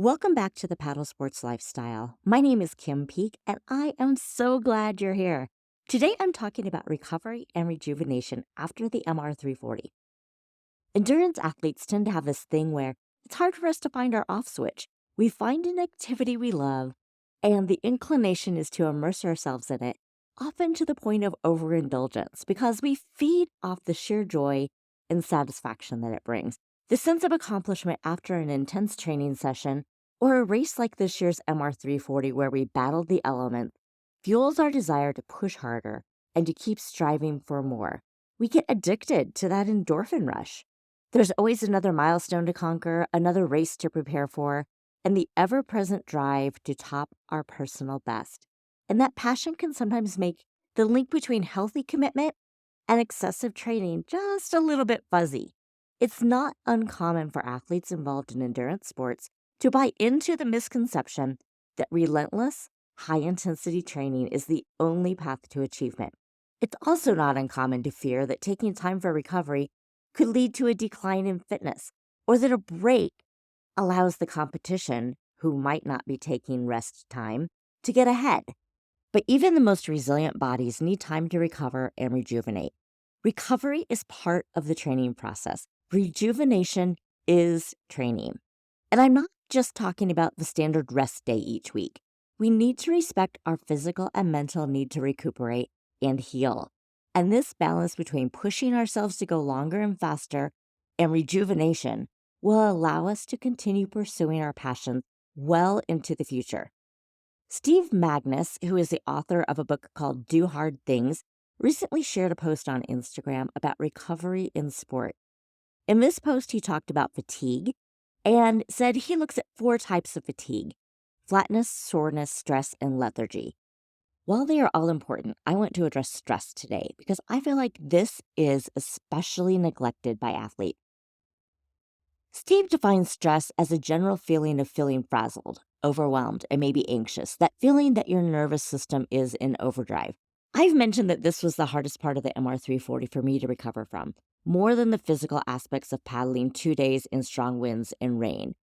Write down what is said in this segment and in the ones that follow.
Welcome back to the Paddle Sports Lifestyle. My name is Kim Peak, and I am so glad you're here. Today, I'm talking about recovery and rejuvenation after the MR340. Endurance athletes tend to have this thing where it's hard for us to find our off switch. We find an activity we love, and the inclination is to immerse ourselves in it, often to the point of overindulgence, because we feed off the sheer joy and satisfaction that it brings. The sense of accomplishment after an intense training session or a race like this year's MR340 where we battled the elements fuels our desire to push harder and to keep striving for more. We get addicted to that endorphin rush. There's always another milestone to conquer, another race to prepare for, and the ever present drive to top our personal best. And that passion can sometimes make the link between healthy commitment and excessive training just a little bit fuzzy. It's not uncommon for athletes involved in endurance sports to buy into the misconception that relentless, high intensity training is the only path to achievement. It's also not uncommon to fear that taking time for recovery could lead to a decline in fitness, or that a break allows the competition, who might not be taking rest time, to get ahead. But even the most resilient bodies need time to recover and rejuvenate. Recovery is part of the training process. Rejuvenation is training. And I'm not just talking about the standard rest day each week. We need to respect our physical and mental need to recuperate and heal. And this balance between pushing ourselves to go longer and faster and rejuvenation will allow us to continue pursuing our passions well into the future. Steve Magnus, who is the author of a book called Do Hard Things, recently shared a post on Instagram about recovery in sport. In this post, he talked about fatigue and said he looks at 4 types of fatigue: flatness, soreness, stress, and lethargy. While they are all important, I want to address stress today because I feel like this is especially neglected by athletes. Steve defines stress as a general feeling of feeling frazzled, overwhelmed, and maybe anxious, that feeling that your nervous system is in overdrive. I've mentioned that this was the hardest part of the MR340 for me to recover from, more than the physical aspects of paddling 2 days in strong winds and rain.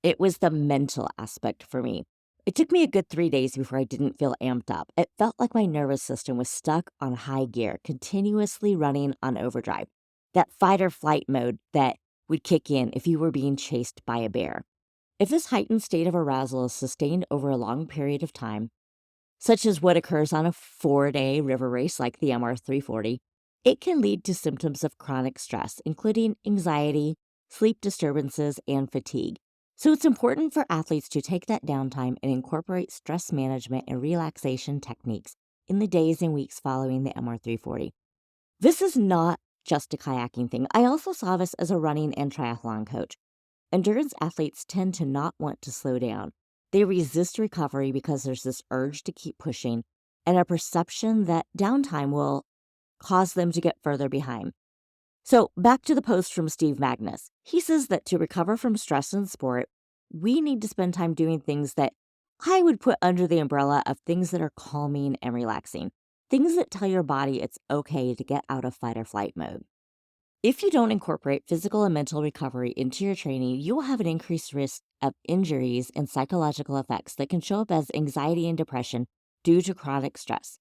It was the mental aspect for me. It took me a good 3 days before I didn't feel amped up. It felt like my nervous system was stuck on high gear, continuously running on overdrive. That fight or flight mode that would kick in if you were being chased by a bear. If this heightened state of arousal is sustained over a long period of time, such as what occurs on a 4-day river race like the MR340, it can lead to symptoms of chronic stress, including anxiety, sleep disturbances, and fatigue. So it's important for athletes to take that downtime and incorporate stress management and relaxation techniques in the days and weeks following the MR340. This is not just a kayaking thing. I also saw this as a running and triathlon coach. Endurance athletes tend to not want to slow down. They resist recovery because there's this urge to keep pushing and a perception that downtime will cause them to get further behind. So, back to the post from Steve Magnus. He says that to recover from stress in sport, we need to spend time doing things that I would put under the umbrella of things that are calming and relaxing. Things that tell your body it's okay to get out of fight or flight mode. If you don't incorporate physical and mental recovery into your training, you will have an increased risk of injuries and psychological effects that can show up as anxiety and depression due to chronic stress.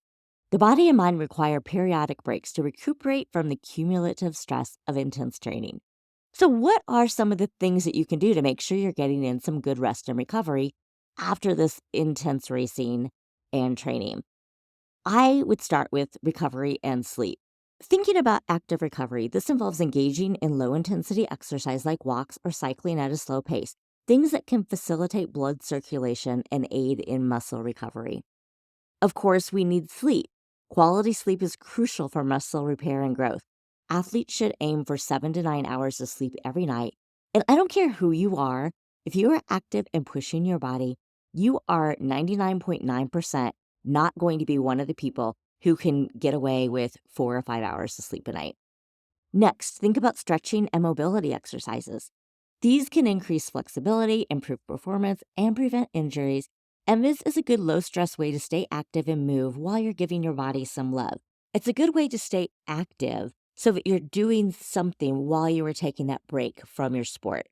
The body and mind require periodic breaks to recuperate from the cumulative stress of intense training. So, what are some of the things that you can do to make sure you're getting in some good rest and recovery after this intense racing and training? I would start with recovery and sleep. Thinking about active recovery, this involves engaging in low intensity exercise like walks or cycling at a slow pace, things that can facilitate blood circulation and aid in muscle recovery. Of course, we need sleep. Quality sleep is crucial for muscle repair and growth. Athletes should aim for 7 to 9 hours of sleep every night. And I don't care who you are, if you are active and pushing your body, you are 99.9% not going to be one of the people who can get away with 4 or 5 hours of sleep a night. Next, think about stretching and mobility exercises. These can increase flexibility, improve performance, and prevent injuries. And this is a good low-stress way to stay active and move while you're giving your body some love. It's a good way to stay active so that you're doing something while you are taking that break from your sport.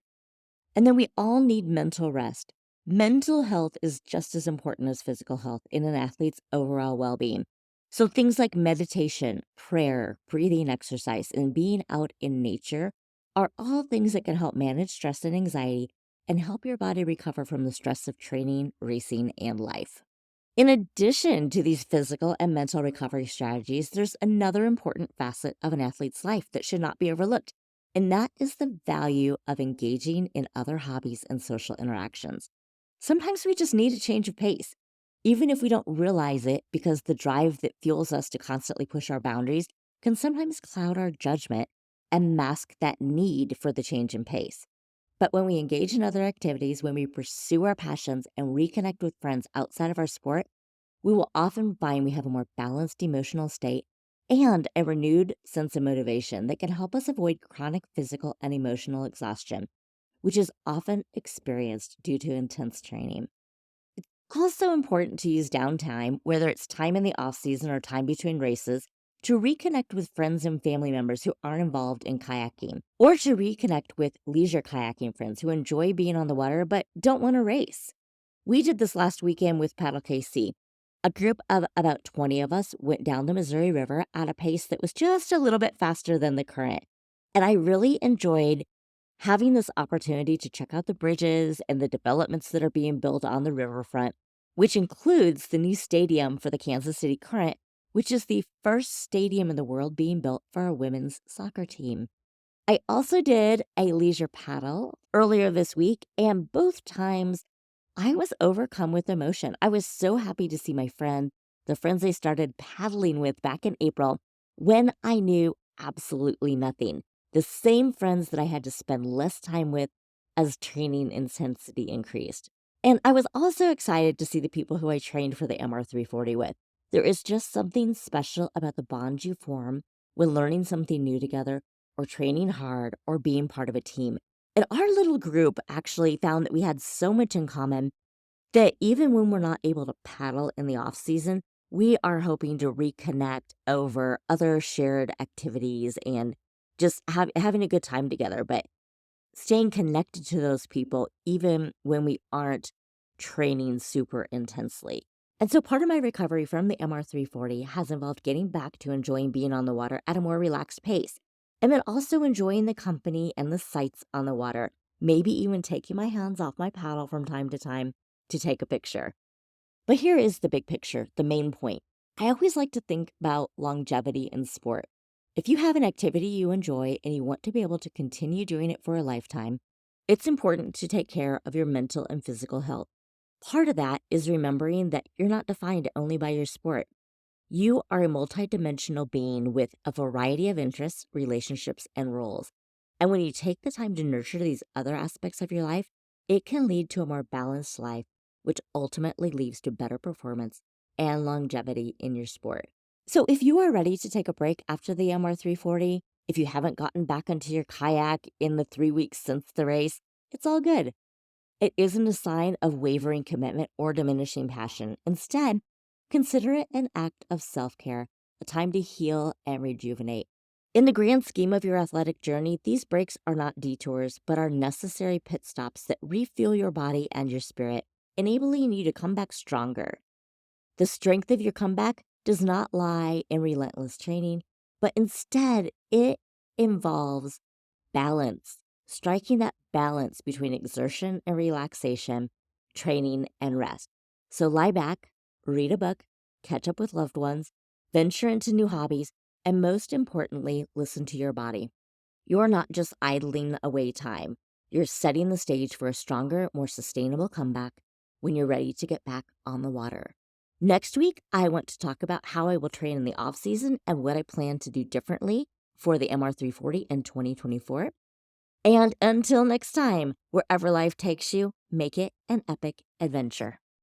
And then we all need mental rest. Mental health is just as important as physical health in an athlete's overall well being. So, things like meditation, prayer, breathing exercise, and being out in nature are all things that can help manage stress and anxiety and help your body recover from the stress of training, racing, and life. In addition to these physical and mental recovery strategies, there's another important facet of an athlete's life that should not be overlooked, and that is the value of engaging in other hobbies and social interactions. Sometimes we just need a change of pace, even if we don't realize it, because the drive that fuels us to constantly push our boundaries can sometimes cloud our judgment and mask that need for the change in pace. But when we engage in other activities, when we pursue our passions and reconnect with friends outside of our sport, we will often find we have a more balanced emotional state and a renewed sense of motivation that can help us avoid chronic physical and emotional exhaustion, which is often experienced due to intense training. Also important to use downtime, whether it's time in the off season or time between races, to reconnect with friends and family members who aren't involved in kayaking, or to reconnect with leisure kayaking friends who enjoy being on the water but don't want to race. We did this last weekend with Paddle KC. A group of about 20 of us went down the Missouri River at a pace that was just a little bit faster than the current. And I really enjoyed having this opportunity to check out the bridges and the developments that are being built on the riverfront, which includes the new stadium for the Kansas City Current, which is the first stadium in the world being built for a women's soccer team. I also did a leisure paddle earlier this week, and both times I was overcome with emotion. I was so happy to see my friend, the friends I started paddling with back in April, when I knew absolutely nothing. The same friends that I had to spend less time with as training intensity increased. And I was also excited to see the people who I trained for the MR340 with. There is just something special about the bond you form when learning something new together, or training hard, or being part of a team. And our little group actually found that we had so much in common that even when we're not able to paddle in the off season, we are hoping to reconnect over other shared activities and just having a good time together. But staying connected to those people, even when we aren't training super intensely. And so part of my recovery from the MR340 has involved getting back to enjoying being on the water at a more relaxed pace, and then also enjoying the company and the sights on the water, maybe even taking my hands off my paddle from time to time to take a picture. But here is the big picture, the main point. I always like to think about longevity in sport. If you have an activity you enjoy and you want to be able to continue doing it for a lifetime, it's important to take care of your mental and physical health. Part of that is remembering that you're not defined only by your sport. You are a multidimensional being with a variety of interests, relationships, and roles. And when you take the time to nurture these other aspects of your life, it can lead to a more balanced life, which ultimately leads to better performance and longevity in your sport. So, if you are ready to take a break after the MR340, if you haven't gotten back into your kayak in the 3 weeks since the race, it's all good. It isn't a sign of wavering commitment or diminishing passion. Instead, consider it an act of self care, a time to heal and rejuvenate. In the grand scheme of your athletic journey, these breaks are not detours, but are necessary pit stops that refuel your body and your spirit, enabling you to come back stronger. The strength of your comeback does not lie in relentless training, but instead it involves balance, striking that balance between exertion and relaxation, training and rest. So lie back, read a book, catch up with loved ones, venture into new hobbies, and most importantly, listen to your body. You're not just idling away time. You're setting the stage for a stronger, more sustainable comeback when you're ready to get back on the water. Next week, I want to talk about how I will train in the off season and what I plan to do differently for the MR340 in 2024. And until next time, wherever life takes you, make it an epic adventure.